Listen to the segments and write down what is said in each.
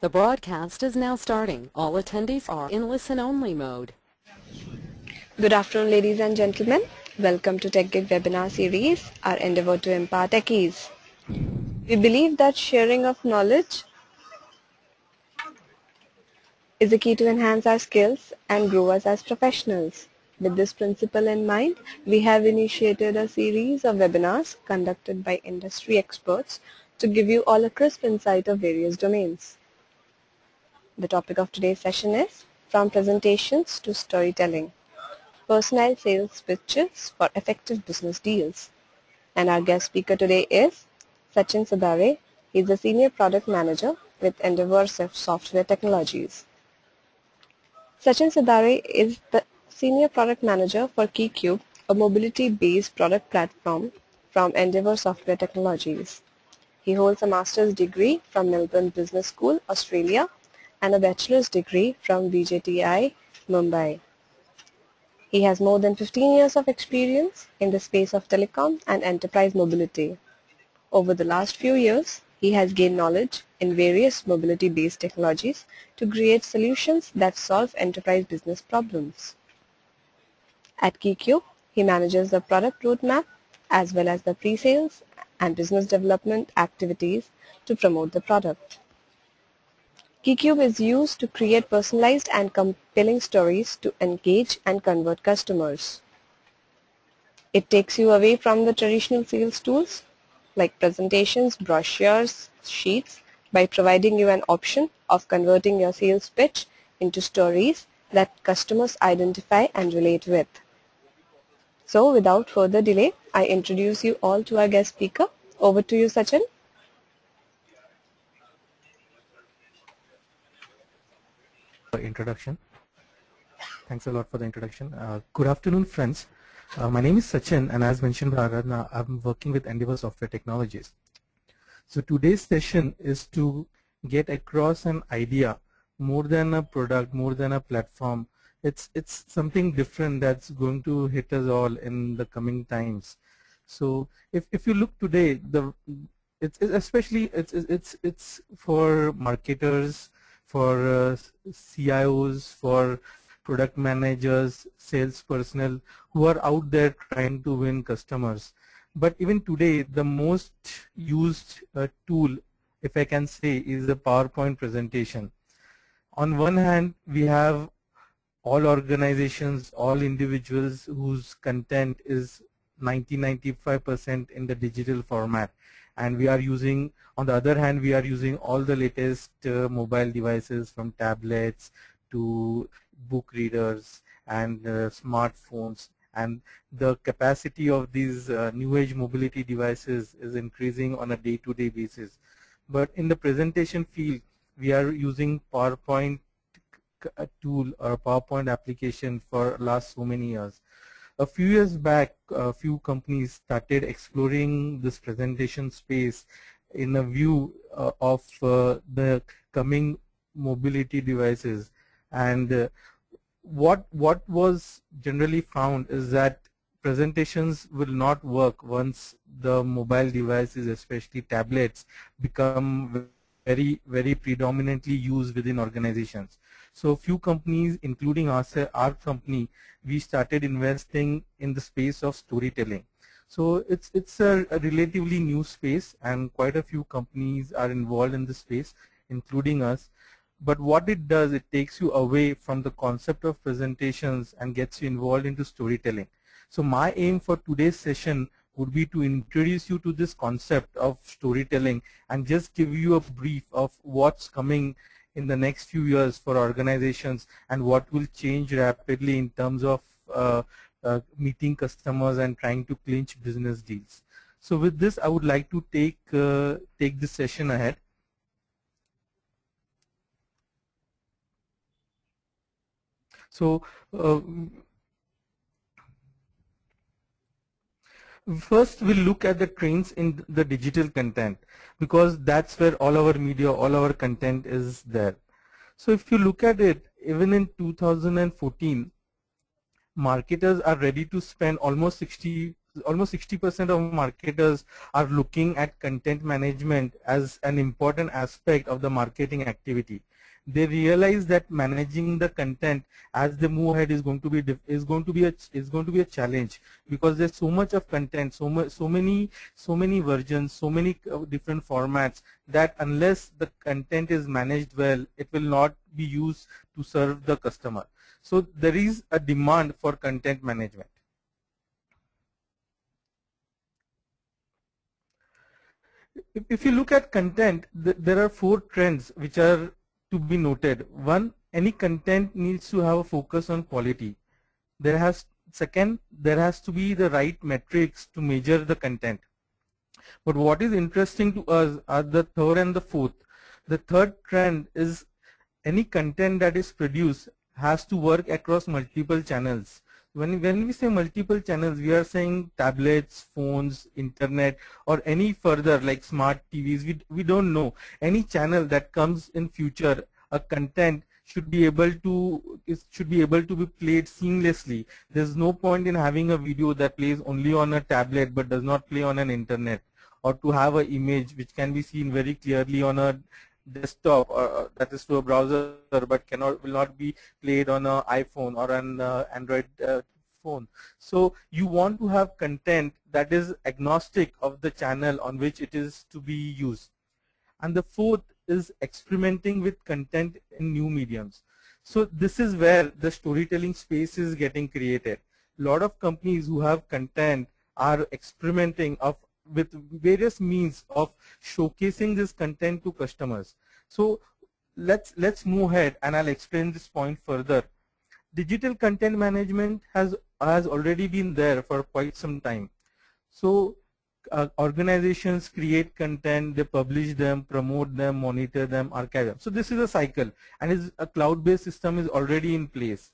The broadcast is now starting. All attendees are in listen-only mode. Good afternoon, ladies and gentlemen. Welcome to TechGig webinar series, our endeavor to empower techies. We believe that sharing of knowledge is the key to enhance our skills and grow us as professionals. With this principle in mind, we have initiated a series of webinars conducted by industry experts to give you all a crisp insight of various domains. The topic of today's session is From Presentations to Storytelling, Personalized Sales Pitches for Effective Business Deals. And our guest speaker today is Sachin Sadare. He is the Senior Product Manager with Endeavor Software Technologies. Sachin Sadare is the Senior Product Manager for KeyCube, a mobility-based product platform from Endeavor Software Technologies. He holds a master's degree from Melbourne Business School, Australia, and a bachelor's degree from VJTI, Mumbai. He has more than 15 years of experience in the space of telecom and enterprise mobility. Over the last few years, he has gained knowledge in various mobility-based technologies to create solutions that solve enterprise business problems. At KeyCube, he manages the product roadmap as well as the pre-sales and business development activities to promote the product. KeyCube is used to create personalized and compelling stories to engage and convert customers. It takes you away from the traditional sales tools like presentations, brochures, sheets by providing you an option of converting your sales pitch into stories that customers identify and relate with. So without further delay, I introduce you all to our guest speaker. Over to you, Sachin. Introduction. Thanks a lot for the introduction. Good afternoon, friends. My name is Sachin, and as mentioned by Aradhana, I'm working with Endeavor Software Technologies. So today's session is to get across an idea, more than a product, more than a platform. It's something different that's going to hit us all in the coming times. So if you look today, it's for marketers, for CIOs, for product managers, sales personnel who are out there trying to win customers. But even today, the most used tool, if I can say, is a PowerPoint presentation. On one hand, we have all organizations, all individuals whose content is 90-95% in the digital format. And we are using, on the other hand, we are using all the latest mobile devices, from tablets to book readers and smartphones. And the capacity of these new age mobility devices is increasing on a day-to-day basis. But in the presentation field, we are using PowerPoint tool or a PowerPoint application for last so many years. A few years back, a few companies started exploring this presentation space in a view of the coming mobility devices. And what was generally found is that presentations will not work once the mobile devices, especially tablets, become very predominantly used within organizations. So few companies, including our company, we started investing in the space of storytelling. So it's a relatively new space, and quite a few companies are involved in this space, including us. But what it does, it takes you away from the concept of presentations and gets you involved into storytelling. So my aim for today's session would be to introduce you to this concept of storytelling and just give you a brief of what's coming in the next few years for organizations and what will change rapidly in terms of meeting customers and trying to clinch business deals. So with this, I would like to take this session ahead. So first, we'll look at the trends in the digital content, because that's where all our media, all our content is there. So if you look at it, even in 2014, marketers are ready to spend almost 60 almost 60% of marketers are looking at content management as an important aspect of the marketing activity. They realize that managing the content as they move ahead is going to be a challenge, because there's so much of content, so many versions, so many different formats, that unless the content is managed well, it will not be used to serve the customer. So there is a demand for content management. If you look at content, there are 4 trends which are to be noted. One, any content needs to have a focus on quality. Second, there has to be the right metrics to measure the content. But what is interesting to us are the third and the fourth. The third trend is any content that is produced has to work across multiple channels. When we say multiple channels, we are saying tablets, phones, internet, or any further like smart TVs. We don't know. Any channel that comes in future, a content should be able to be played seamlessly. There's no point in having a video that plays only on a tablet but does not play on an internet, or to have an image which can be seen very clearly on a desktop, or that is to a browser, but will not be played on an iPhone or an Android phone. So you want to have content that is agnostic of the channel on which it is to be used. And the fourth is experimenting with content in new mediums. So this is where the storytelling space is getting created. A lot of companies who have content are experimenting with various means of showcasing this content to customers. So let's move ahead, and I'll explain this point further. Digital content management has already been there for quite some time. So organizations create content, they publish them, promote them, monitor them, archive them. So this is a cycle, and a cloud-based system is already in place.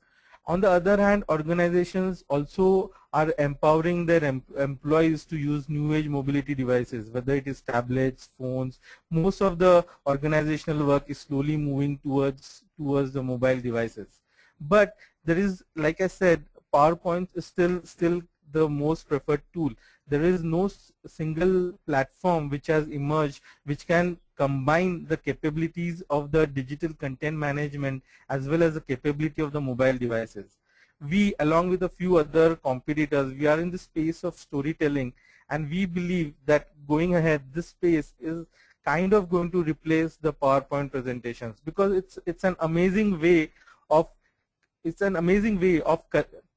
On the other hand, organizations also are empowering their employees to use new age mobility devices, whether it is tablets, phones. Most of the organizational work is slowly moving towards the mobile devices. But there is, like I said, PowerPoint is still the most preferred tool. There is no single platform which has emerged which can combine the capabilities of the digital content management as well as the capability of the mobile devices. We, along with a few other competitors, we are in the space of storytelling, and we believe that going ahead, this space is kind of going to replace the PowerPoint presentations, because it's an amazing way of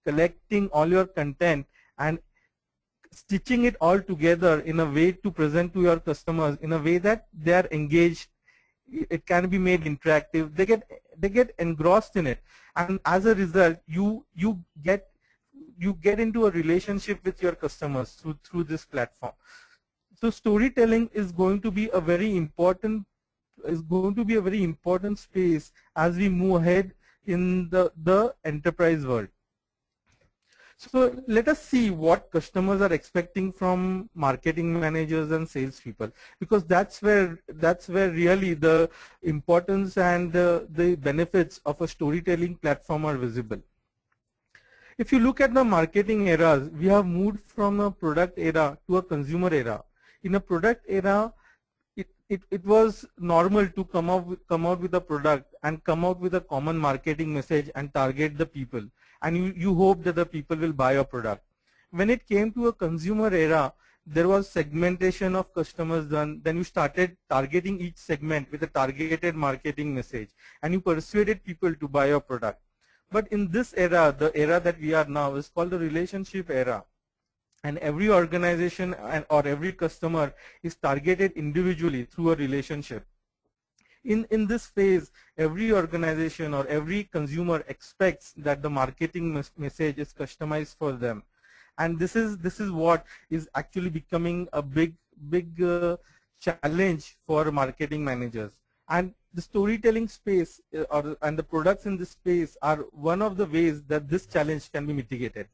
collecting all your content and stitching it all together in a way to present to your customers in a way that they are engaged. It can be made interactive. They get engrossed in it, and as a result, you get into a relationship with your customers through this platform. So storytelling is going to be a very important space as we move ahead in the enterprise world. So let us see what customers are expecting from marketing managers and salespeople, because that's where really the importance and the benefits of a storytelling platform are visible. If you look at the marketing eras, we have moved from a product era to a consumer era. In a product era, it was normal to come out with a product and come out with a common marketing message and target the people, and you hope that the people will buy your product. When it came to a consumer era, there was segmentation of customers done. Then you started targeting each segment with a targeted marketing message, and you persuaded people to buy your product. But in this era, the era that we are now, is called the relationship era. And every organization or every customer is targeted individually through a relationship. In this phase, every organization or every consumer expects that the marketing message is customized for them, and this is what is actually becoming a big challenge for marketing managers. And the storytelling space and the products in this space are one of the ways that this challenge can be mitigated.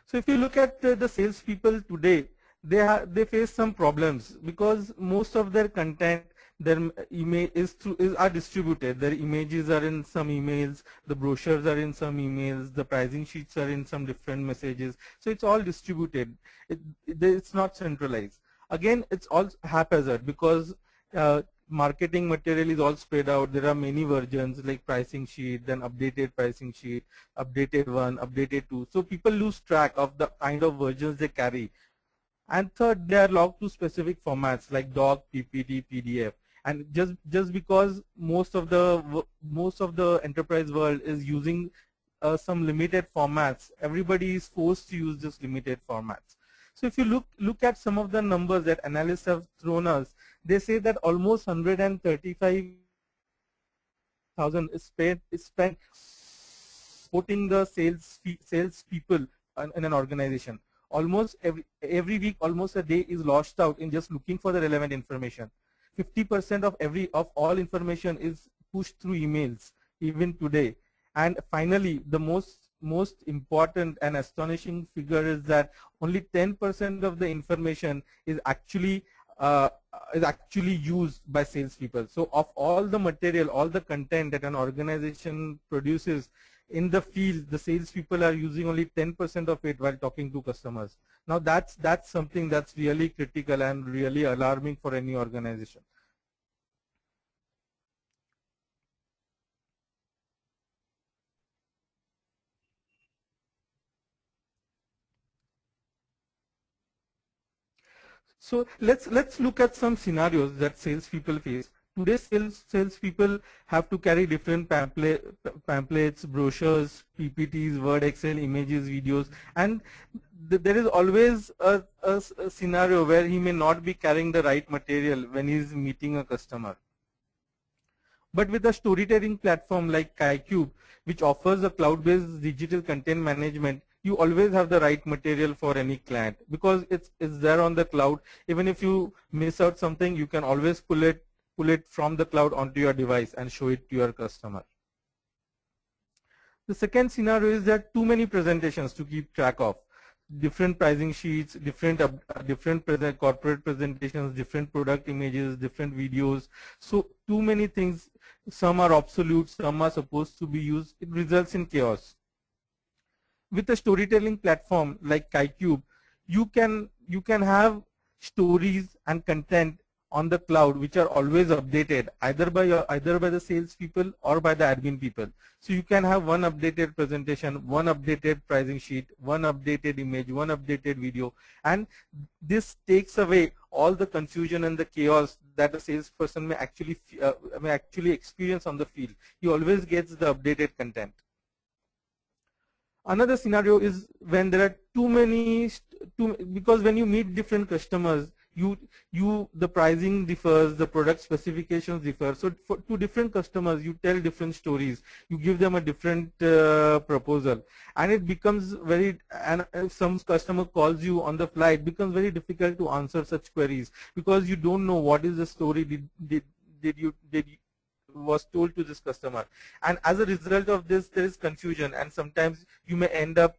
So if you look at the salespeople today, they face some problems, because most of their content, their email are distributed. Their images are in some emails, the brochures are in some emails, the pricing sheets are in some different messages. So it's all distributed. It's not centralized. Again, it's all haphazard because marketing material is all spread out. There are many versions like pricing sheet, then updated pricing sheet, updated 1, updated 2. So people lose track of the kind of versions they carry. And third, they are logged to specific formats like doc, PPT, PDF. And just because most of the enterprise world is using some limited formats, everybody is forced to use just limited formats. So if you look at some of the numbers that analysts have thrown us, they say that almost 135,000 is spent supporting the sales people in an organization. Almost every week, almost a day is lost out in just looking for the relevant information. 50% of all information is pushed through emails even today. And finally, the most important and astonishing figure is that only 10% of the information is actually used by salespeople. So of all the material, all the content that an organization produces in the field, the salespeople are using only 10% of it while talking to customers. Now that's something that's really critical and really alarming for any organization. So let's look at some scenarios that salespeople face. Today's salespeople have to carry different pamphlets, brochures, PPTs, Word, Excel, images, videos, and there is always a scenario where he may not be carrying the right material when he is meeting a customer. But with a storytelling platform like KaiCube, which offers a cloud-based digital content management, you always have the right material for any client because it's there on the cloud. Even if you miss out something, you can always pull it from the cloud onto your device and show it to your customer. The second scenario is that too many presentations to keep track of. Different pricing sheets, different corporate presentations, different product images, different videos. So too many things. Some are obsolete, some are supposed to be used. It results in chaos. With a storytelling platform like KaiCube, you can have stories and content on the cloud which are always updated either by the salespeople or by the admin people. So you can have one updated presentation, one updated pricing sheet, one updated image, one updated video, and this takes away all the confusion and the chaos that a salesperson may actually experience on the field. He always gets the updated content. Another scenario is when there are too many, because when you meet different customers, the pricing differs, the product specifications differ. So to different customers, you tell different stories. You give them a different proposal, and it becomes and if some customer calls you on the fly, it becomes very difficult to answer such queries because you don't know what is the story was told to this customer, and as a result of this, there is confusion, and sometimes you may end up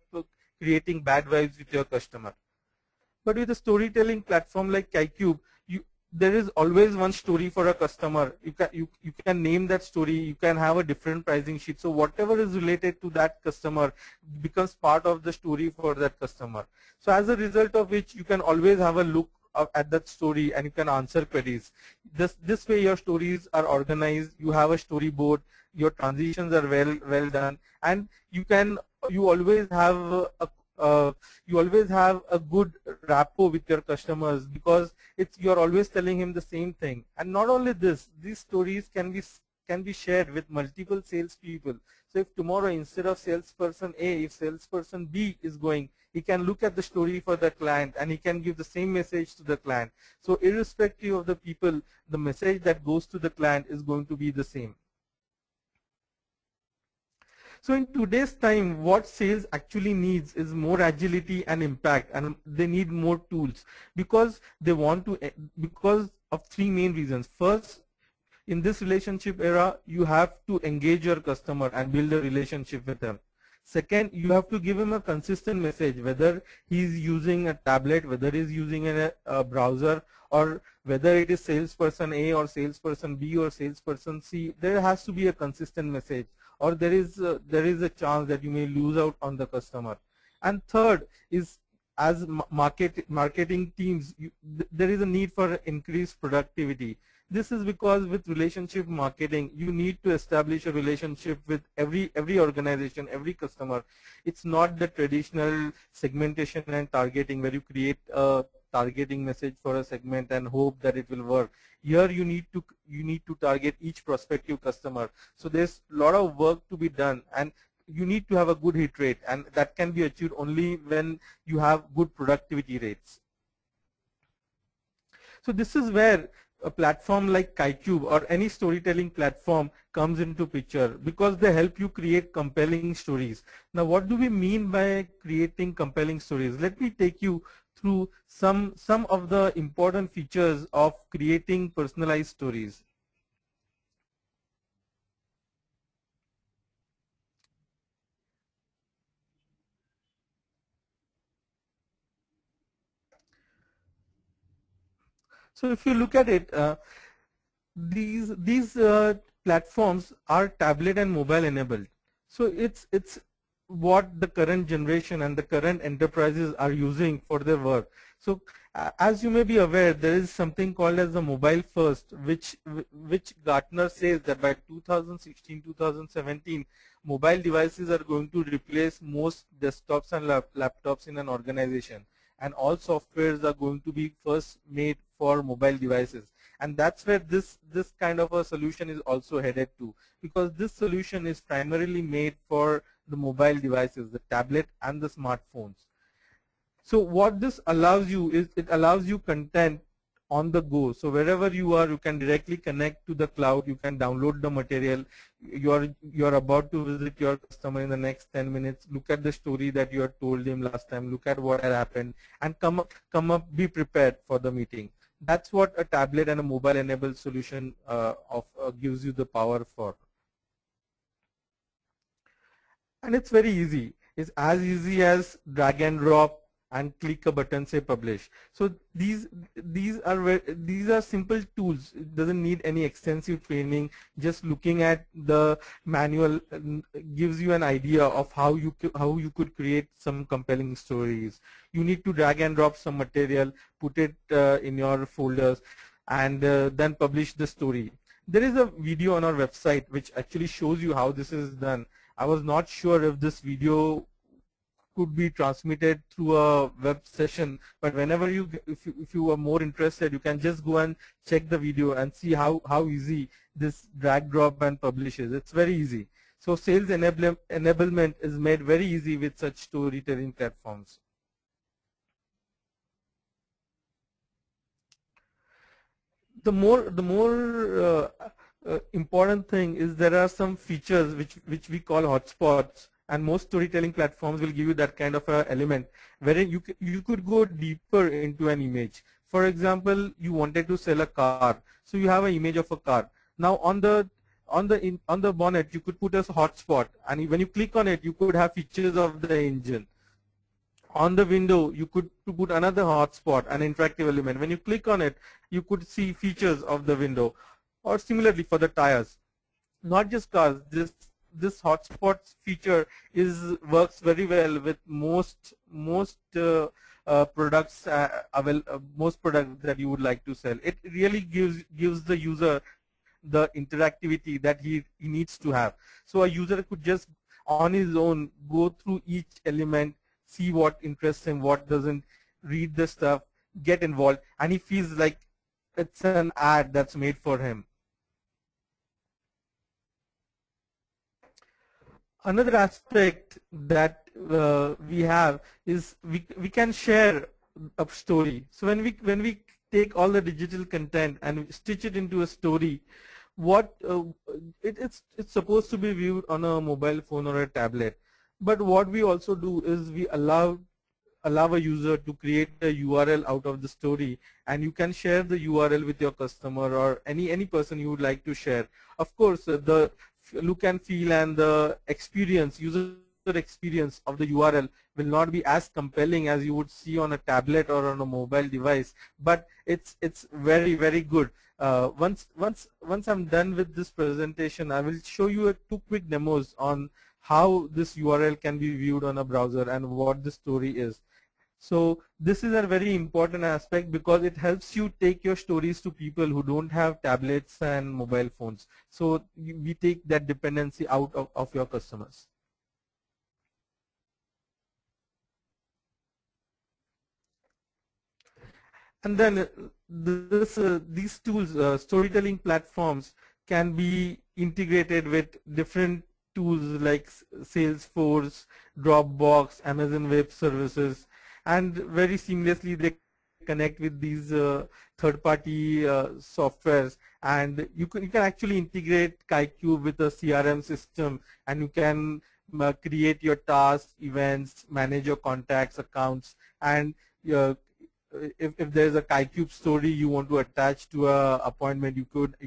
creating bad vibes with your customer. But with a storytelling platform like KaiCube, there is always one story for a customer. You can name that story. You can have a different pricing sheet. So whatever is related to that customer becomes part of the story for that customer. So as a result of which, you can always have a look at that story and you can answer queries. This way your stories are organized. You have a storyboard. Your transitions are well done, and you always have a good rapport with your customers because you're always telling him the same thing. And not only this, these stories can be shared with multiple salespeople. So if tomorrow, instead of salesperson A, if salesperson B is going, he can look at the story for the client and he can give the same message to the client. So irrespective of the people, the message that goes to the client is going to be the same. So in today's time, what sales actually needs is more agility and impact, and they need more tools because of three main reasons. First, in this relationship era, you have to engage your customer and build a relationship with them. Second, you have to give him a consistent message, whether he's using a tablet, whether he's using a browser, or whether it is salesperson A or salesperson B or salesperson C, there has to be a consistent message, or there is a chance that you may lose out on the customer. And third is, as marketing teams, there is a need for increased productivity. This is because with relationship marketing, you need to establish a relationship with every organization, every customer. It's not the traditional segmentation and targeting where you create a targeting message for a segment and hope that it will work. Here you need to target each prospective customer. So there's a lot of work to be done, and you need to have a good hit rate, and that can be achieved only when you have good productivity rates. So this is where a platform like KaiCube or any storytelling platform comes into picture, because they help you create compelling stories. Now, what do we mean by creating compelling stories? Let me take you through some of the important features of creating personalized stories. So if you look at it, these platforms are tablet and mobile enabled. So it's what the current generation and the current enterprises are using for their work. So as you may be aware, there is something called as the mobile first, which Gartner says that by 2016-2017, mobile devices are going to replace most desktops and laptops in an organization, and all softwares are going to be first made for mobile devices. And that's where this kind of a solution is also headed to, because this solution is primarily made for the mobile devices, the tablet and the smartphones. So what this allows you is, it allows you content on the go. So wherever you are, you can directly connect to the cloud. You can download the material. You're about to visit your customer in the next 10 minutes. Look at the story that you had told him last time. Look at what had happened, and come up, be prepared for the meeting. That's what a tablet and a mobile-enabled solution gives you the power for. And it's very easy. It's as easy as drag and drop and click a button, say publish. So these are simple tools. It doesn't need any extensive training. Just looking at the manual gives you an idea of how you could create some compelling stories. You need to drag and drop some material, put it in your folders, and then publish the story. There is a video on our website which actually shows you how this is done. I was not sure if this video could be transmitted through a web session, but whenever if you are more interested, you can just go and check the video and see how easy this drag, drop, and publish is. It's very easy. So sales enablement is made very easy with such storytelling platforms. The more important thing is, there are some features which we call hotspots, and most storytelling platforms will give you that kind of a element wherein you could go deeper into an image. For example, you wanted to sell a car, so you have an image of a car. Now on the bonnet, you could put a hotspot, and when you click on it, you could have features of the engine. On the window, you could put another hotspot, an interactive element. When you click on it, you could see features of the window. Or similarly for the tires. Not just cars, this hotspots feature works very well with most products, most products that you would like to sell. It really gives the user the interactivity that he needs to have. So a user could just on his own go through each element, see what interests him, what doesn't, read the stuff, get involved, and he feels like it's an ad that's made for him. Another aspect that we have is we can share a story. So when we take all the digital content and stitch it into a story, what it's supposed to be viewed on a mobile phone or a tablet. But what we also do is we allow a user to create a URL out of the story, and you can share the URL with your customer or any person you would like to share. Of course, the look and feel and the experience, user experience of the URL will not be as compelling as you would see on a tablet or on a mobile device, but it's very good. Once I'm done with this presentation, I will show you two quick demos on how this URL can be viewed on a browser and what the story is. So this is a very important aspect because it helps you take your stories to people who don't have tablets and mobile phones. So we take that dependency out of your customers. And then these tools, storytelling platforms, can be integrated with different tools like Salesforce, Dropbox, Amazon Web Services, and very seamlessly they connect with these third-party softwares. And you can actually integrate KaiCube with a CRM system, and you can create your tasks, events, manage your contacts, accounts, and uh, if there's a KaiCube story you want to attach to a appointment, you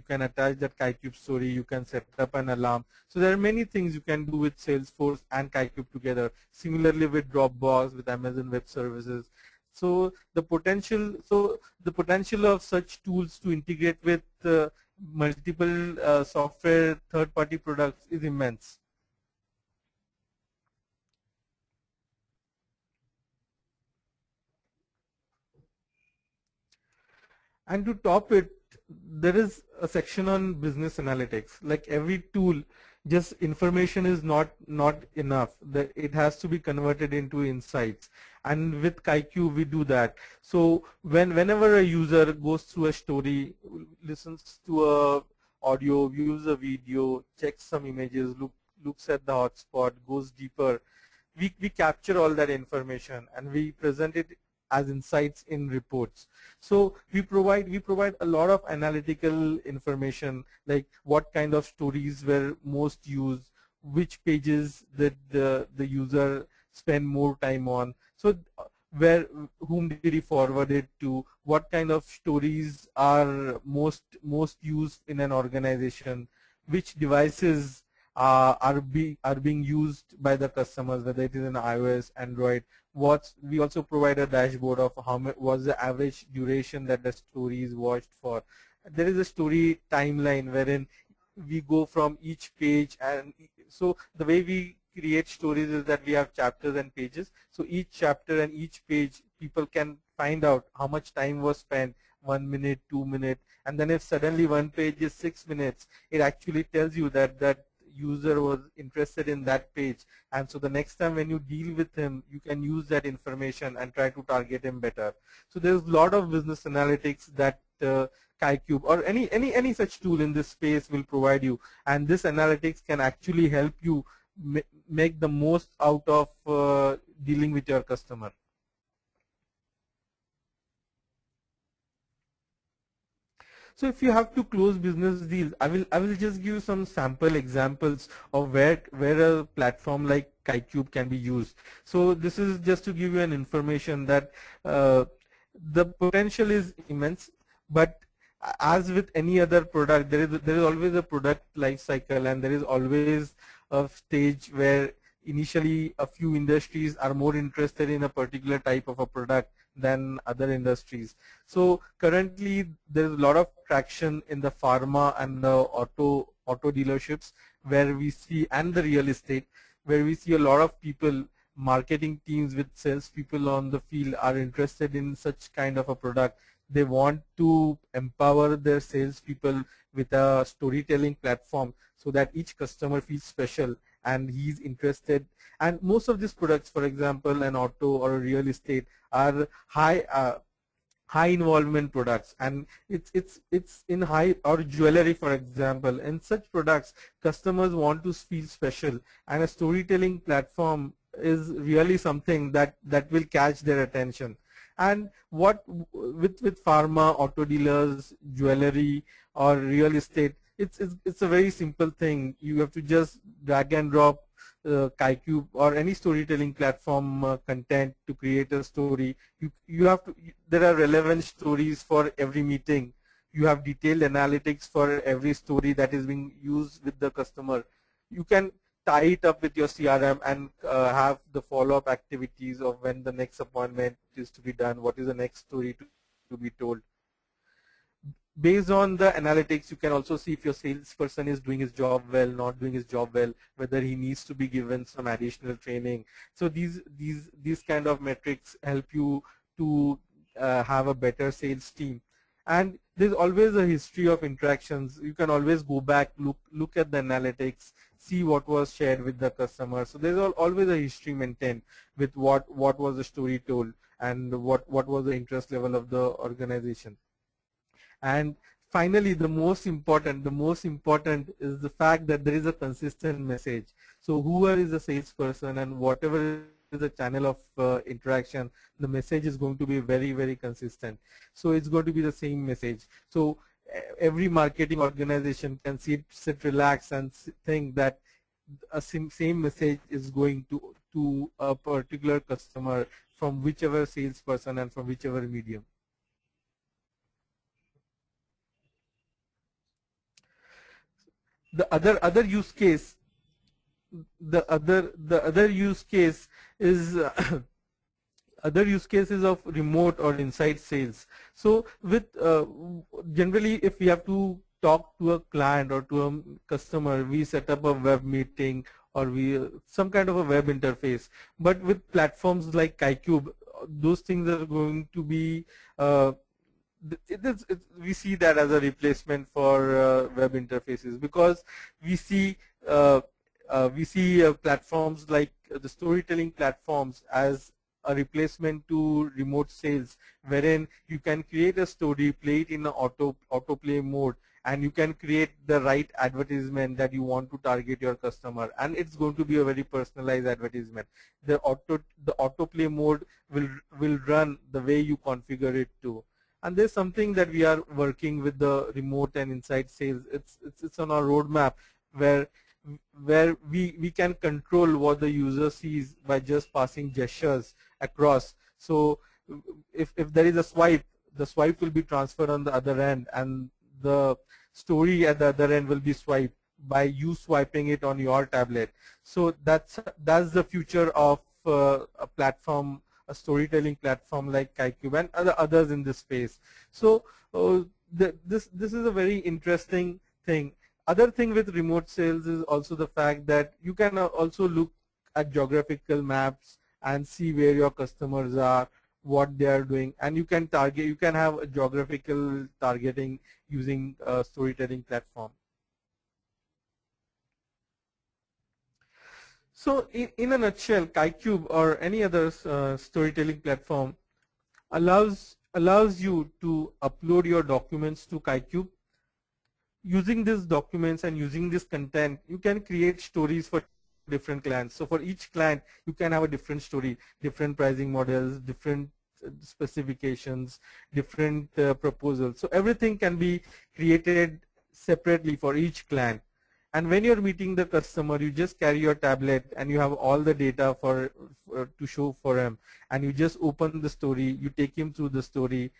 can attach that KaiCube story. You can set up an alarm. So there are many things you can do with Salesforce and KaiCube together. Similarly with Dropbox, with Amazon Web Services. So the potential of such tools to integrate with multiple software third-party products is immense. And to top it, there is a section on business analytics. Like every tool, just information is not enough. It has to be converted into insights. And with KaiCube, we do that. So whenever a user goes through a story, listens to a audio, views a video, checks some images, looks at the hotspot, goes deeper, we capture all that information and we present it as insights in reports. So we provide a lot of analytical information, like what kind of stories were most used, which pages did the user spend more time on, so whom did he forward it to, what kind of stories are most used in an organization, which devices are being used by the customers, whether it is an iOS, Android. We also provide a dashboard of how much was the average duration that the story is watched for. There is a story timeline wherein we go from each page, and so the way we create stories is that we have chapters and pages. So each chapter and each page, people can find out how much time was spent, 1 minute, 2 minutes, and then if suddenly one page is 6 minutes, it actually tells you that user was interested in that page, and so the next time when you deal with him, you can use that information and try to target him better. So there's a lot of business analytics that KaiCube or any such tool in this space will provide you, and this analytics can actually help you make the most out of dealing with your customer. So if you have to close business deals, I will just give you some sample examples of where a platform like KaiCube can be used. So this is just to give you an information that the potential is immense, but as with any other product, there is always a product life cycle, and there is always a stage where initially a few industries are more interested in a particular type of a product than other industries. So currently there's a lot of traction in the pharma and the auto dealerships where we see, and the real estate, where we see a lot of people, marketing teams with salespeople on the field are interested in such kind of a product. They want to empower their salespeople with a storytelling platform so that each customer feels special and he's interested. And most of these products, for example, an auto or a real estate, are high involvement products, and it's in high, or jewelry, for example. In such products, customers want to feel special, and a storytelling platform is really something that will catch their attention. And what with pharma, auto dealers, jewelry, or real estate, it's a very simple thing. You have to just drag and drop KaiCube or any storytelling platform content to create a story. You have to. There are relevant stories for every meeting. You have detailed analytics for every story that is being used with the customer. You can tie it up with your CRM and have the follow-up activities of when the next appointment is to be done, what is the next story to be told. Based on the analytics, you can also see if your salesperson is doing his job well, not doing his job well, whether he needs to be given some additional training. So these kind of metrics help you to have a better sales team. And there's always a history of interactions. You can always go back, look at the analytics, see what was shared with the customer. So there's always a history maintained with what was the story told and what was the interest level of the organization. And finally, the most important is the fact that there is a consistent message. So whoever is a salesperson and whatever is the channel of interaction, the message is going to be very, very consistent. So it's going to be the same message. So every marketing organization can sit relax and think that a same message is going to a particular customer from whichever salesperson and from whichever medium. The other use case, the other use case is other use cases of remote or inside sales. So with generally, if we have to talk to a client or to a customer, we set up a web meeting or we some kind of a web interface. But with platforms like KaiCube, those things are going to be we see that as a replacement for web interfaces, because we see platforms like the storytelling platforms as a replacement to remote sales, wherein you can create a story, play it in an autoplay mode, and you can create the right advertisement that you want to target your customer, and it's going to be a very personalized advertisement. The autoplay mode will run the way you configure it to. And there's something that we are working with the remote and inside sales. It's on our roadmap where we can control what the user sees by just passing gestures across. So if there is a swipe, the swipe will be transferred on the other end, and the story at the other end will be swiped by you swiping it on your tablet. So that's the future of a platform, a storytelling platform like KaiCube and others in this space. So this is a very interesting thing. Other thing with remote sales is also the fact that you can also look at geographical maps and see where your customers are, what they are doing, and you can target. You can have a geographical targeting using a storytelling platform. So in a nutshell, KaiCube or any other storytelling platform allows you to upload your documents to KaiCube. Using these documents and using this content, you can create stories for different clients. So for each client, you can have a different story, different pricing models, different specifications, different proposals. So everything can be created separately for each client. And when you're meeting the customer, you just carry your tablet and you have all the data to show for him. And you just open the story, you take him through the story,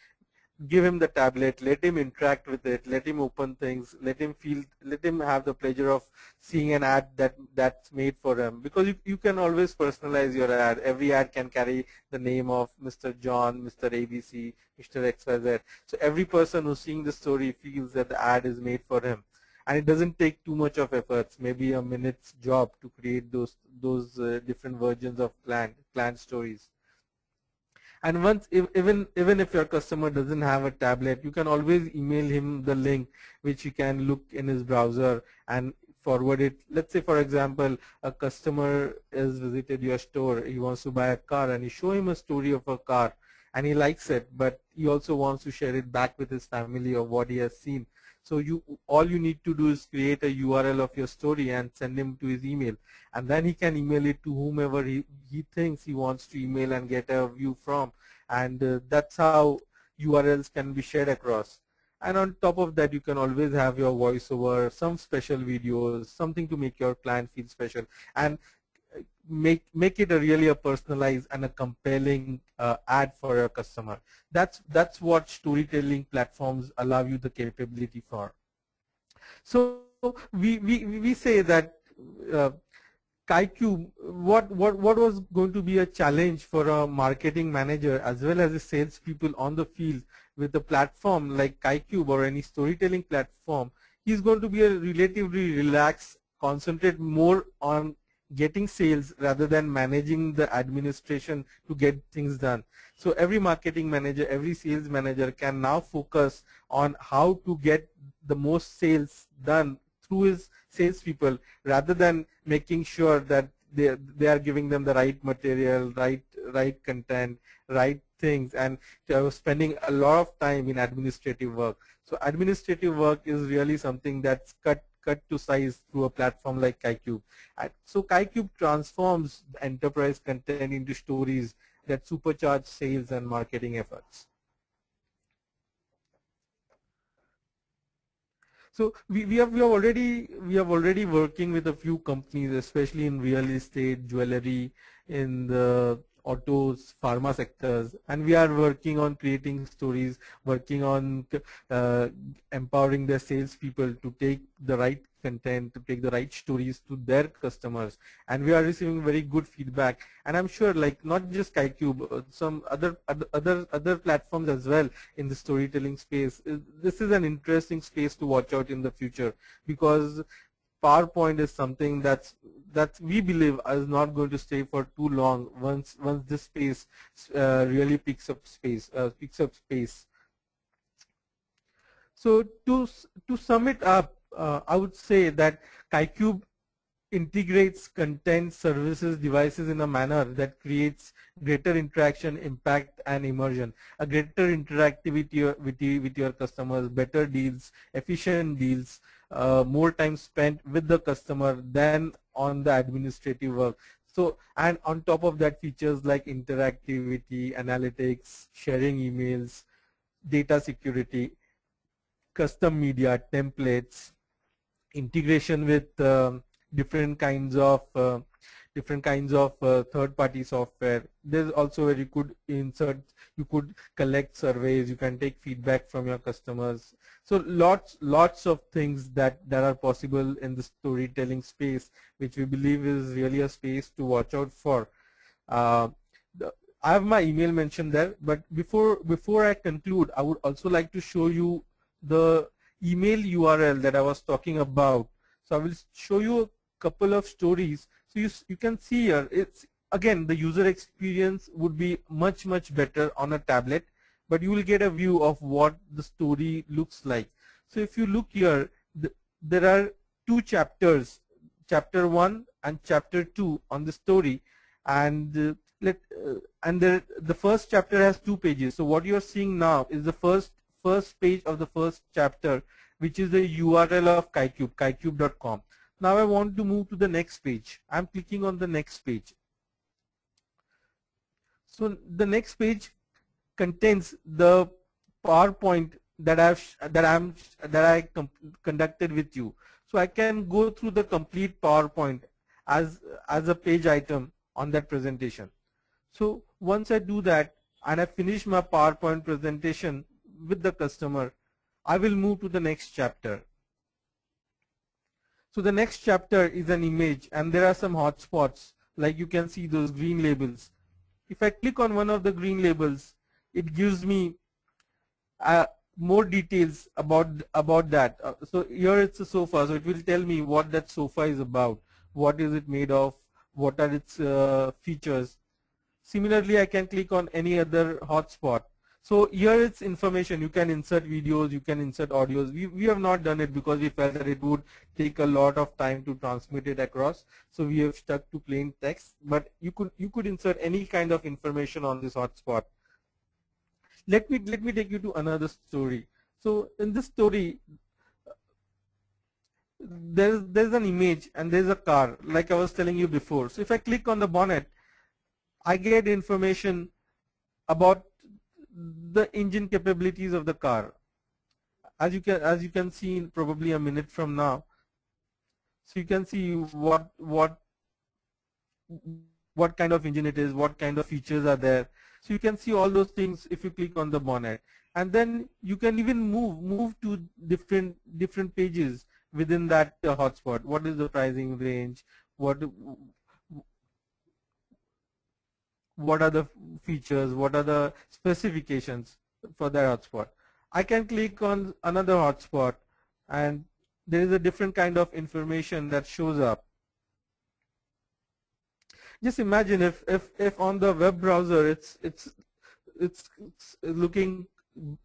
give him the tablet, let him interact with it, let him open things, let him have the pleasure of seeing an ad that's made for him. Because you can always personalize your ad. Every ad can carry the name of Mr. John, Mr. ABC, Mr. XYZ. So every person who's seeing the story feels that the ad is made for him. And it doesn't take too much of efforts, maybe a minute's job to create those different versions of client stories. And even if your customer doesn't have a tablet, you can always email him the link, which he can look in his browser and forward it. Let's say, for example, a customer has visited your store, he wants to buy a car, and you show him a story of a car, and he likes it, but he also wants to share it back with his family of what he has seen. So all you need to do is create a URL of your story and send him to his email, and then he can email it to whomever he thinks he wants to email and get a view from, and that's how URLs can be shared across. And on top of that, you can always have your voiceover, some special videos, something to make your client feel special, and make it really a personalized and a compelling ad for your customer. That's what storytelling platforms allow you the capability for. So we say that KaiCube, what was going to be a challenge for a marketing manager as well as the salespeople on the field with a platform like KaiCube or any storytelling platform? He's going to be a relatively relaxed, concentrate more on getting sales rather than managing the administration to get things done. So every marketing manager, every sales manager can now focus on how to get the most sales done through his salespeople rather than making sure that they are giving them the right material, right content, right things, and spending a lot of time in administrative work. So administrative work is really something that's cut to size through a platform like KaiCube. And so KaiCube transforms the enterprise content into stories that supercharge sales and marketing efforts. So we have already working with a few companies, especially in real estate, jewelry, in the autos, pharma sectors, and we are working on creating stories, working on empowering their salespeople to take the right content, to take the right stories to their customers, and we are receiving very good feedback. And I'm sure, like not just KaiCube, some other platforms as well in the storytelling space. This is an interesting space to watch out in the future, because PowerPoint is something that we believe is not going to stay for too long once this space really picks up space. So to sum it up, I would say that KaiCube integrates content, services, devices in a manner that creates greater interaction, impact, and immersion. A greater interactivity with your customers, better deals, efficient deals, more time spent with the customer than on the administrative work. So, and on top of that, features like interactivity, analytics, sharing emails, data security, custom media, templates, integration with different kinds of third-party software. There's also where you could you could collect surveys, you can take feedback from your customers. So lots of things that are possible in the storytelling space, which we believe is really a space to watch out for. I have my email mentioned there, but before I conclude, I would also like to show you the email URL that I was talking about. So I will show you a couple of stories. So you can see here, it's again the user experience would be much better on a tablet, but you will get a view of what the story looks like. So if you look here, there are two chapters, chapter 1 and chapter 2 on the story, and the first chapter has 2 pages. So what you are seeing now is the first page of the first chapter, which is the URL of KaiCube, kaikube.com. Now I want to move to the next page. I'm clicking on the next page. So the next page contains the PowerPoint that I conducted with you. So I can go through the complete PowerPoint as a page item on that presentation. So once I do that and I finish my PowerPoint presentation with the customer, I will move to the next chapter. So the next chapter is an image, and there are some hotspots, like you can see those green labels. If I click on one of the green labels, it gives me more details about that. So here it's a sofa, so it will tell me what that sofa is about, what is it made of, what are its features. Similarly, I can click on any other hotspot. So here it's information. You can insert videos, you can insert audios. We have not done it because we felt that it would take a lot of time to transmit it across. So we have stuck to plain text. But you could insert any kind of information on this hotspot. Let me take you to another story. So in this story, there's an image and there's a car, like I was telling you before. So if I click on the bonnet, I get information about the engine capabilities of the car. As you can see in probably a minute from now. So you can see what kind of engine it is, what kind of features are there. So you can see all those things if you click on the bonnet, and then you can even move to different pages within that hotspot. What is the pricing range? what are the features, what are the specifications for that hotspot. I can click on another hotspot and there is a different kind of information that shows up. Just imagine if on the web browser it's looking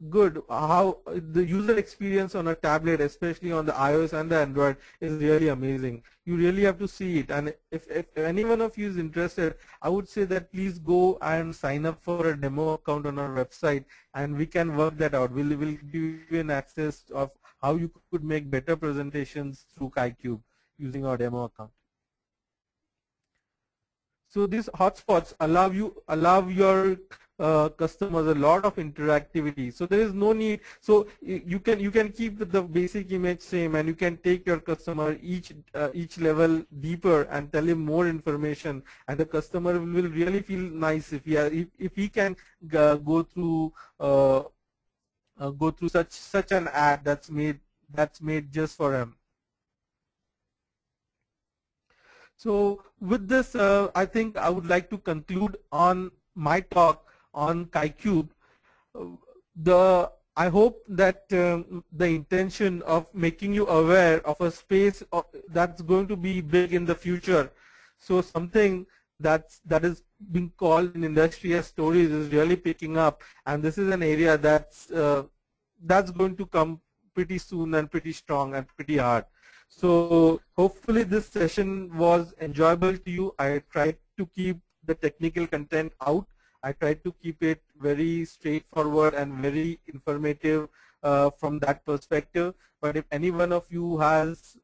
good, how the user experience on a tablet, especially on the iOS and the Android, is really amazing. You really have to see it, and if any one of you is interested, I would say that please go and sign up for a demo account on our website and we can work that out. We'll give you an access of how you could make better presentations through KaiCube using our demo account. So these hotspots allow your customers a lot of interactivity. So there is no need. So you can keep the basic image same, and you can take your customer each level deeper and tell him more information, and the customer will really feel nice if he can go through such an ad that's made just for him. So with this, I think I would like to conclude on my talk on KaiCube. I hope that the intention of making you aware of a space that's going to be big in the future. So something that is being called in industry as stories is really picking up, and this is an area that's going to come pretty soon and pretty strong and pretty hard. So hopefully this session was enjoyable to you. I tried to keep the technical content out. I tried to keep it very straightforward and very informative from that perspective. But if any one of you has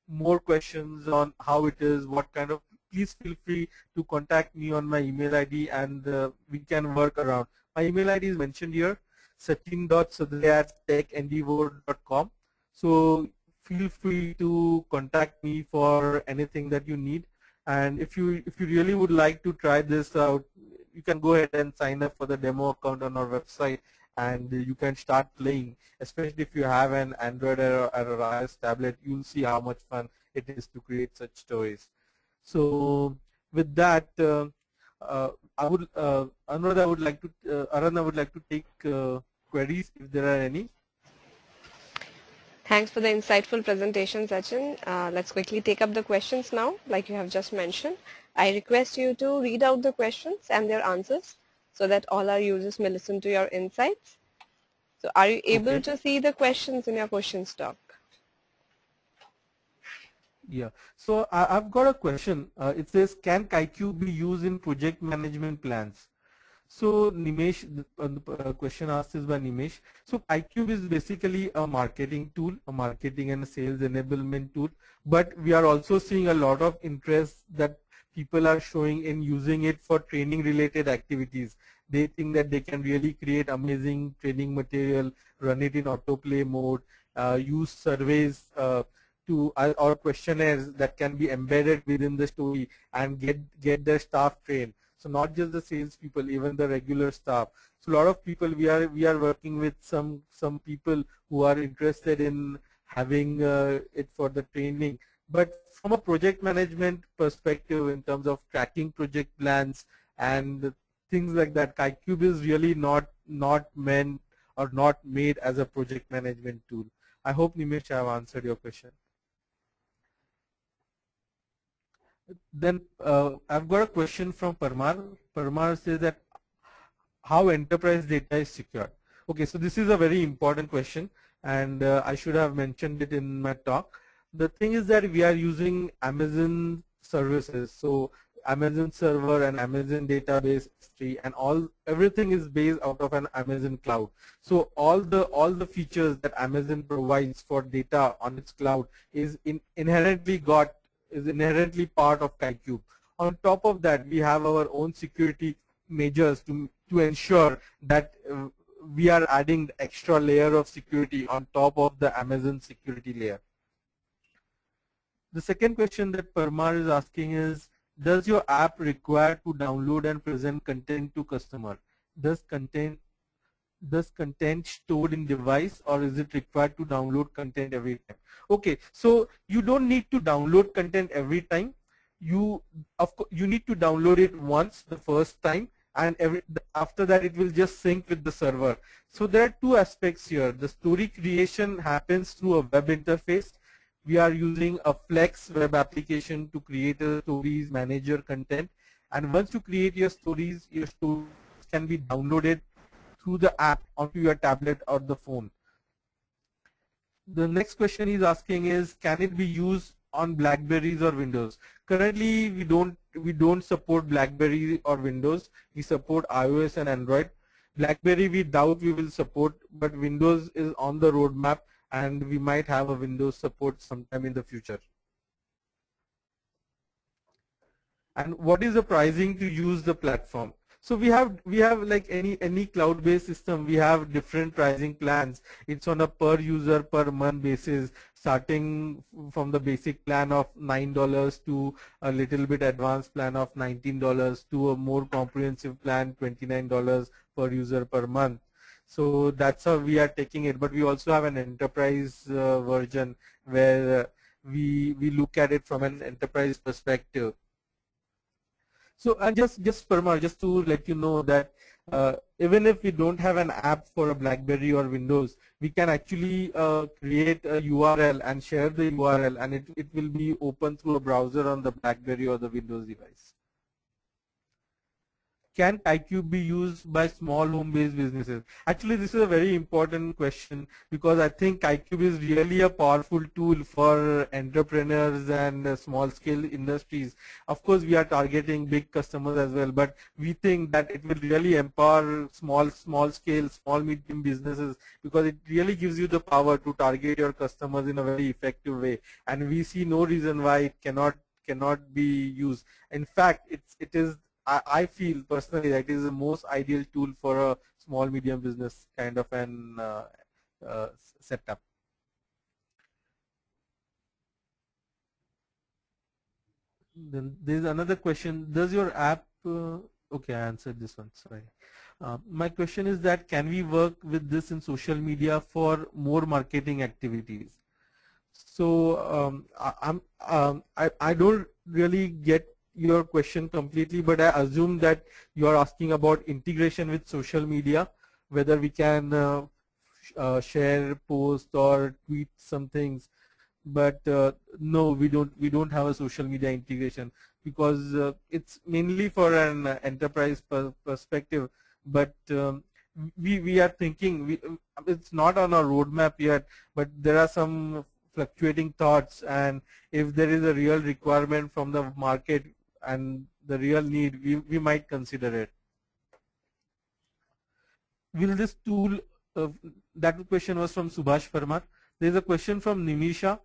more questions on how it is, what kind of, please feel free to contact me on my email ID, and we can work around. My email ID is mentioned here, sachin.sadle@techendeavor.com. So feel free to contact me for anything that you need. And if you really would like to try this out, you can go ahead and sign up for the demo account on our website, and you can start playing. Especially if you have an Android or iOS tablet, you'll see how much fun it is to create such stories. So with that, Anurad, I would like to take queries if there are any. Thanks for the insightful presentation, Sachin. Let's quickly take up the questions now, like you have just mentioned. I request you to read out the questions and their answers so that all our users may listen to your insights. So are you able to see the questions in your question stock? Yeah. So I've got a question. It says, can KaiCube be used in project management plans? So Nimesh, the question asked is by Nimesh. So KaiCube is basically a marketing tool, a marketing and sales enablement tool, but we are also seeing a lot of interest that people are showing in using it for training related activities. They think that they can really create amazing training material, run it in autoplay mode, use surveys or questionnaires that can be embedded within the story and get their staff trained. So not just the salespeople, even the regular staff. So a lot of people, we are working with some people who are interested in having it for the training. But from a project management perspective, in terms of tracking project plans and things like that, KaiCube is really not meant or not made as a project management tool. I hope, Nimesh, I have answered your question. Then I've got a question from Parmar. Parmar says that how enterprise data is secured. Okay, so this is a very important question, and I should have mentioned it in my talk. The thing is that we are using Amazon services, so Amazon server and Amazon database tree, and everything is based out of an Amazon cloud. So all the features that Amazon provides for data on its cloud is inherently part of KaiCube. On top of that, we have our own security measures to ensure that we are adding the extra layer of security on top of the Amazon security layer. The second question that Parmar is asking is, does your app require to download and present content to customer? Does content stored in device, or is it required to download content every time? Okay, so you don't need to download content every time. you you need to download it once the first time, and after that it will just sync with the server. So there are two aspects here. The story creation happens through a web interface. We are using a Flex web application to create a stories, manage your content, and once you create your stories can be downloaded through the app onto your tablet or the phone. The next question he's asking is, can it be used on Blackberries or Windows? Currently, we don't support Blackberry or Windows. We support iOS and Android. Blackberry we doubt we will support, but Windows is on the roadmap, and we might have a Windows support sometime in the future. And what is the pricing to use the platform? So we have like any cloud-based system, we have different pricing plans. It's on a per user per month basis, starting from the basic plan of $9 to a little bit advanced plan of $19 to a more comprehensive plan, $29 per user per month. So that's how we are taking it. But we also have an enterprise version where we look at it from an enterprise perspective. So just Parmar, just to let you know that even if we don't have an app for a BlackBerry or Windows, we can actually create a URL and share the URL, and it will be open through a browser on the BlackBerry or the Windows device. Can KaiCube be used by small home-based businesses? Actually, this is a very important question, because I think KaiCube is really a powerful tool for entrepreneurs and small-scale industries. Of course, we are targeting big customers as well, but we think that it will really empower small-scale, small-medium businesses, because it really gives you the power to target your customers in a very effective way. And we see no reason why it cannot be used. In fact, it is. I feel personally that it is the most ideal tool for a small medium business kind of an setup. Then there's another question. Does your app okay, I answered this one, sorry. My question is that, can we work with this in social media for more marketing activities? So I don't really get your question completely, but I assume that you are asking about integration with social media, whether we can share, post, or tweet some things. But no, we don't have a social media integration, because it's mainly for an enterprise perspective. But we are thinking, it's not on our roadmap yet, but there are some fluctuating thoughts, and if there is a real requirement from the market and the real need, we might consider it. Will this tool, that question was from Subhash Parmar. There is a question from Nimisha.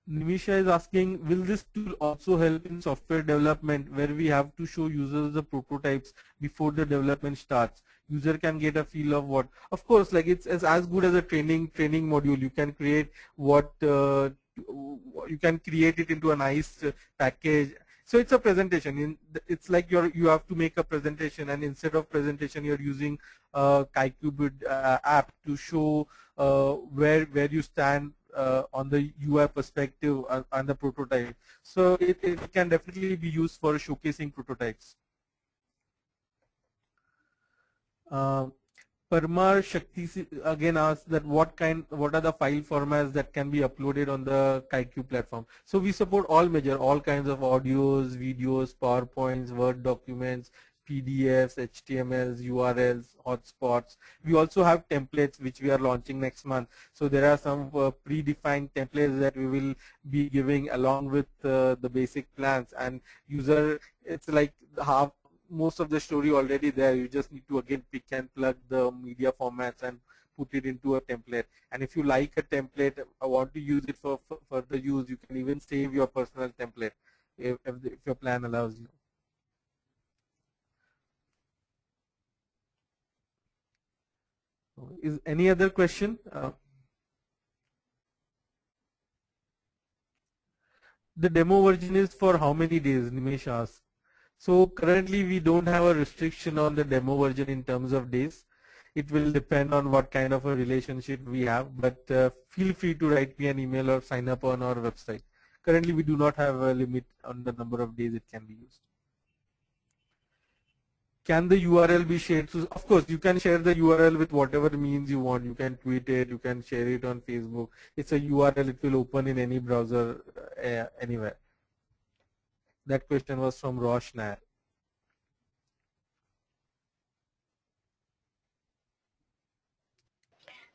Nimisha is asking, will this tool also help in software development, where we have to show users the prototypes before the development starts? User can get a feel of what. Of course, like it's as good as a training module. You can create you can create it into a nice package. So it's a presentation. It's like you have to make a presentation, and instead of presentation, you're using KaiCube app to show where you stand on the UI perspective and the prototype. So it can definitely be used for showcasing prototypes. Parmar Shakti again asks that what are the file formats that can be uploaded on the KaiCube platform. So we support all kinds of audios, videos, PowerPoints, Word documents, PDFs, HTMLs, URLs, hotspots. We also have templates which we are launching next month. So there are some predefined templates that we will be giving along with the basic plans, and it's like most of the story already there. You just need to again pick and plug the media formats and put it into a template. And if you like a template, I want to use it for further use, you can even save your personal template if your plan allows you. Is any other question? The demo version is for how many days, Nimesh asked. So currently we don't have a restriction on the demo version in terms of days. It will depend on what kind of a relationship we have, but feel free to write me an email or sign up on our website. currently we do not have a limit on the number of days it can be used. Can the URL be shared? So of course, you can share the URL with whatever means you want. You can tweet it, you can share it on Facebook. It's a URL, it will open in any browser anywhere. That question was from Rosh Nair.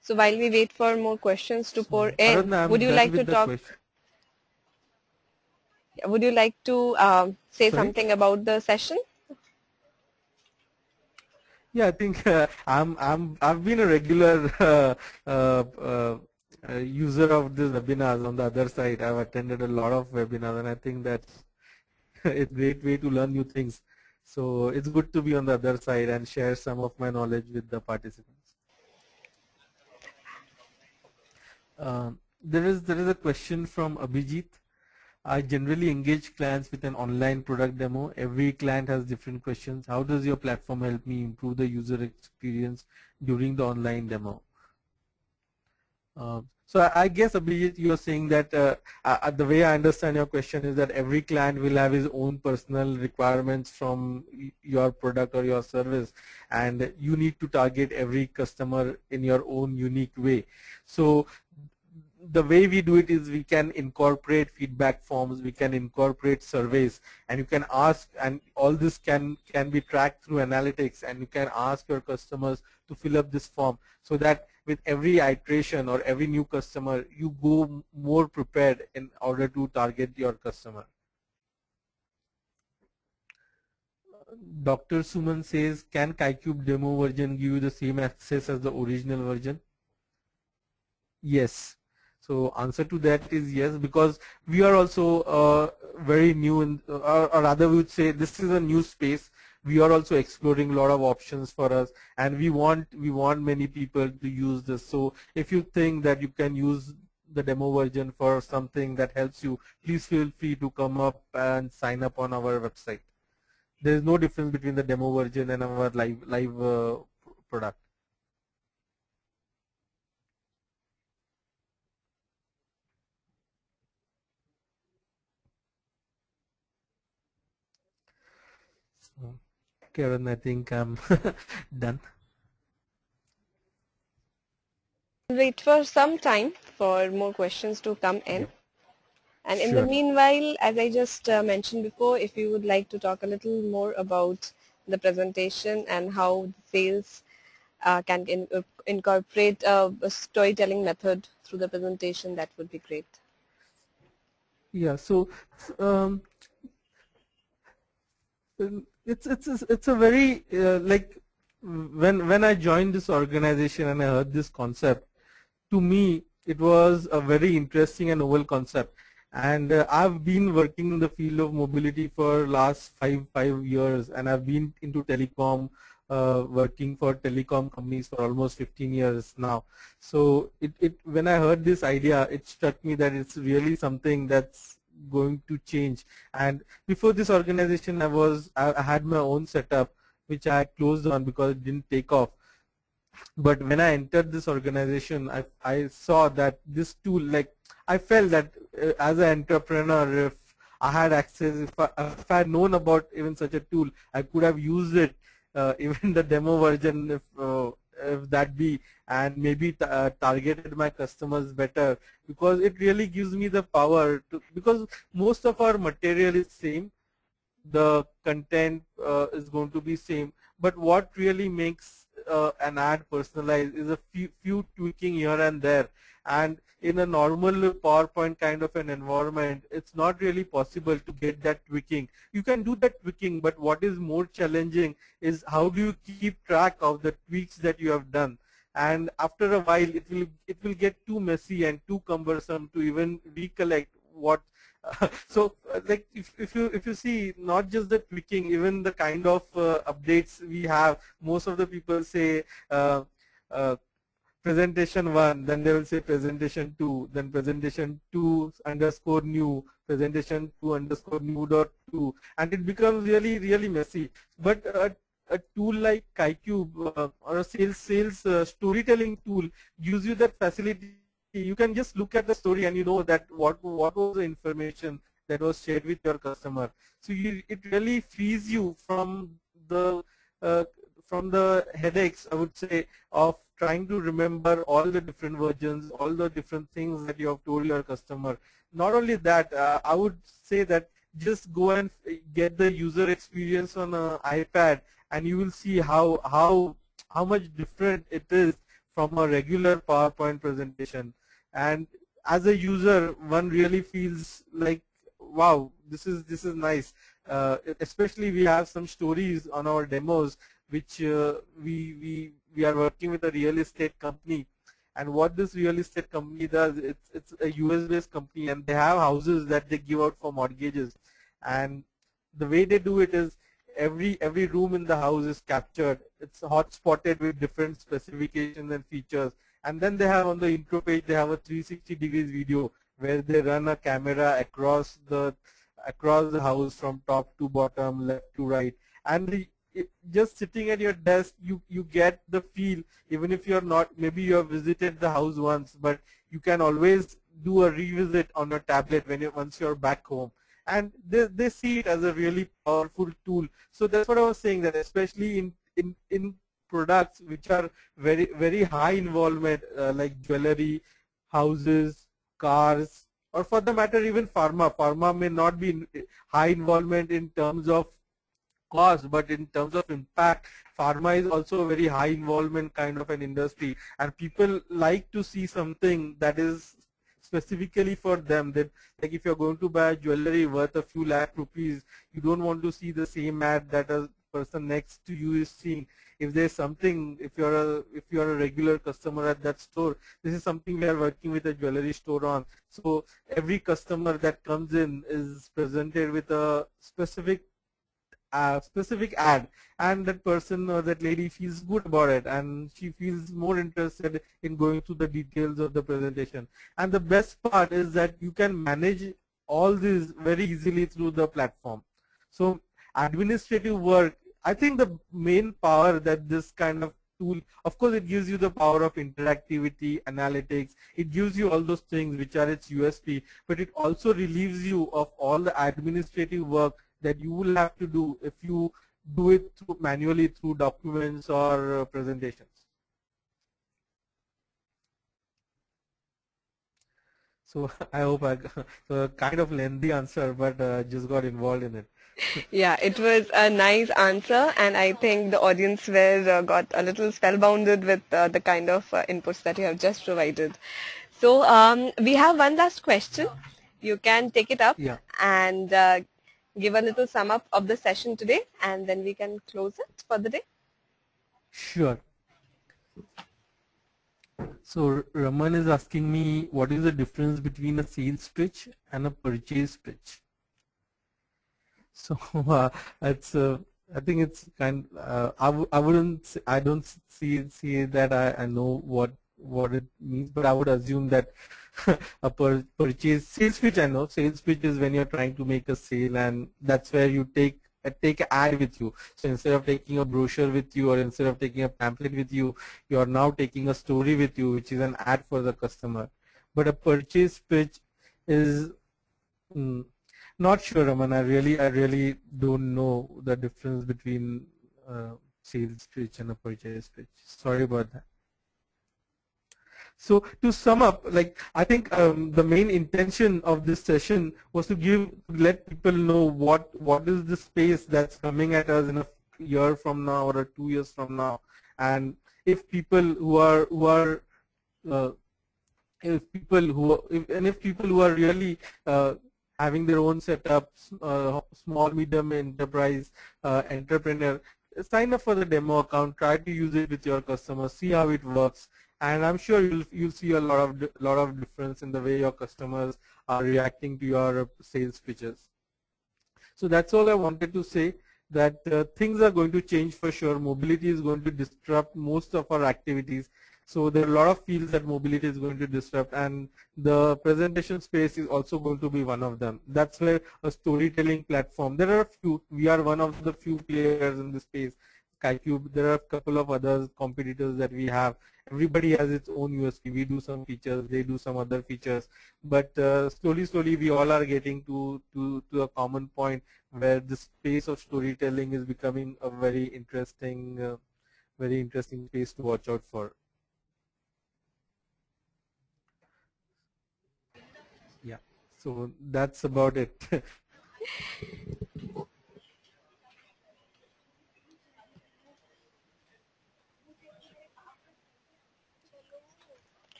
So while we wait for more questions to pour So, in, Aradhana, would I'm you done like to with the talk? question. Would you like to say Sorry? something about the session? Yeah, I think I've been a regular user of these webinars. On the other side, I've attended a lot of webinars, and I think that's it's a great way to learn new things. So it's good to be on the other side and share some of my knowledge with the participants. There is a question from Abhijit. I generally engage clients with an online product demo. Every client has different questions. How does your platform help me improve the user experience during the online demo? So I guess, Abhijit, you're saying that the way I understand your question is that every client will have his own personal requirements from your product or your service, and you need to target every customer in your own unique way. So the way we do it is we can incorporate feedback forms, we can incorporate surveys, and you can ask, and all this can be tracked through analytics, and you can ask your customers to fill up this form so that with every iteration or every new customer, you go more prepared in order to target your customer. Dr. Suman says, can KaiCube demo version give you the same access as the original version? Yes. So answer to that is yes, because we are also very new, or rather we would say this is a new space. We are also exploring a lot of options for us, and we want many people to use this. So if you think that you can use the demo version for something that helps you, please feel free to come up and sign up on our website. There is no difference between the demo version and our live product. So, Karen, I think I'm done. Wait for some time for more questions to come in. Yep. And in the Sure. meanwhile, as I just mentioned before, if you would like to talk a little more about the presentation and how sales can incorporate a storytelling method through the presentation, that would be great. Yeah. So um, it's a very like when I joined this organization and I heard this concept, to me it was a very interesting and novel concept. And I've been working in the field of mobility for last five years, and I've been into telecom, working for telecom companies for almost 15 years now. So when I heard this idea, it struck me that it's really something that's going to change. And before this organization, I had my own setup, which I closed on because it didn't take off. But when I entered this organization, I saw that this tool, like I felt that as an entrepreneur, if I had access, if I had known about even such a tool, I could have used it, even the demo version, if that be, and maybe targeted my customers better, because it really gives me the power to, because most of our material is same, the content is going to be same, but what really makes an ad personalized is a few tweaking here and there. And in a normal PowerPoint kind of an environment, it's not really possible to get that tweaking. You can do that tweaking, but what is more challenging is how do you keep track of the tweaks that you have done. And after a while, it will get too messy and too cumbersome to even recollect what so like if you see, not just the tweaking, even the kind of updates we have, most of the people say uh, presentation 1, then they will say presentation 2, then presentation 2 underscore new, presentation 2 underscore new dot 2, and it becomes really messy. But a tool like KaiCube or a sales storytelling tool gives you that facility you can just look at the story and you know that what was the information that was shared with your customer. So it really frees you uh, from the headaches, I would say, of trying to remember all the different versions, all the different things that you have told your customer. Not only that, I would say that just go and get the user experience on an iPad, and you will see how much different it is from a regular PowerPoint presentation. And as a user, one really feels like, wow, this is nice. Especially we have some stories on our demos, which we are working with a real estate company. And what this real estate company does, it's a US based company, and they have houses that they give out for mortgages. And the way they do it is every room in the house is captured. It's hot spotted with different specifications and features. And then they have on the intro page, they have a 360 degrees video where they run a camera across the house from top to bottom, left to right. And just sitting at your desk, you get the feel, even if you're not, maybe you have visited the house once, but you can always do a revisit on your tablet once you're back home. And they see it as a really powerful tool. So that's what I was saying, that especially in products which are very high involvement, like jewelry, houses, cars, or for the matter even pharma. Pharma may not be high involvement in terms of cost, but in terms of impact, pharma is also a very high involvement kind of an industry, and people like to see something that is specifically for them. That, like, if you're going to buy jewelry worth a few lakh rupees, you don't want to see the same ad that a person next to you is seeing. If there's something, if you're a regular customer at that store, this is something we are working with a jewelry store on. So every customer that comes in is presented with a specific ad, and that person or that lady feels good about it, and she feels more interested in going through the details of the presentation. And the best part is that you can manage all this very easily through the platform. So administrative work, I think the main power that this kind of tool, of course it gives you the power of interactivity, analytics, it gives you all those things which are its USP, but it also relieves you of all the administrative work that you will have to do if you do it manually through documents or presentations. So I hope I got a kind of lengthy answer, but just got involved in it. Yeah, it was a nice answer, and I think the audience were got a little spellbounded with the kind of inputs that you have just provided. So we have one last question. You can take it up, Yeah. and give a little sum up of the session today, and then we can close it for the day. Sure. So Raman is asking me, what is the difference between a sales pitch and a purchase pitch? So it's I think it's kind. I don't see that I know what it means, but I would assume that a purchase sales pitch. I know sales pitch is when you're trying to make a sale, and that's where you take an ad with you. So instead of taking a brochure with you, or instead of taking a pamphlet with you, you are now taking a story with you, which is an ad for the customer. But a purchase pitch is not sure, Raman. I really don't know the difference between sales pitch and a purchase pitch. Sorry about that. So to sum up, like, I think the main intention of this session was to let people know what is the space that's coming at us in a year from now or 2 years from now, and if people who are if people who are really having their own setups, small medium enterprise entrepreneur, sign up for the demo account, try to use it with your customers, see how it works, and I'm sure you'll see a lot of difference in the way your customers are reacting to your sales pitches. So that's all I wanted to say, that things are going to change for sure. Mobility is going to disrupt most of our activities. So there are a lot of fields that mobility is going to disrupt, and the presentation space is also going to be one of them. That's where a storytelling platform, there are a few, we are one of the few players in this space, SkyCube. There are a couple of other competitors that we have. Everybody has its own USP. We do some features, they do some other features, but slowly we all are getting to a common point where the space of storytelling is becoming a very interesting space to watch out for. Yeah, so that's about it.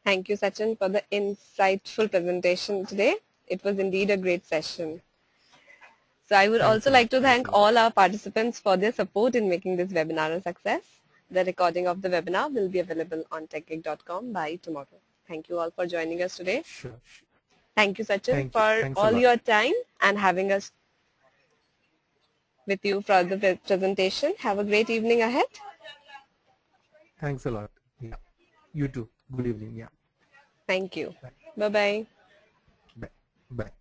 Thank you, Sachin, for the insightful presentation today. It was indeed a great session. So I would Thanks also a lot. like to Thanks thank a lot. all our participants for their support in making this webinar a success. The recording of the webinar will be available on techgig.com by tomorrow. Thank you all for joining us today. Sure. Thank you, Sachin, Thank you. for Thanks a all lot. your time and having us with you for the presentation. Have a great evening ahead. Thanks a lot. Yeah. You too. Good evening. Yeah. Thank you. Bye. Bye-bye. Bye. Bye.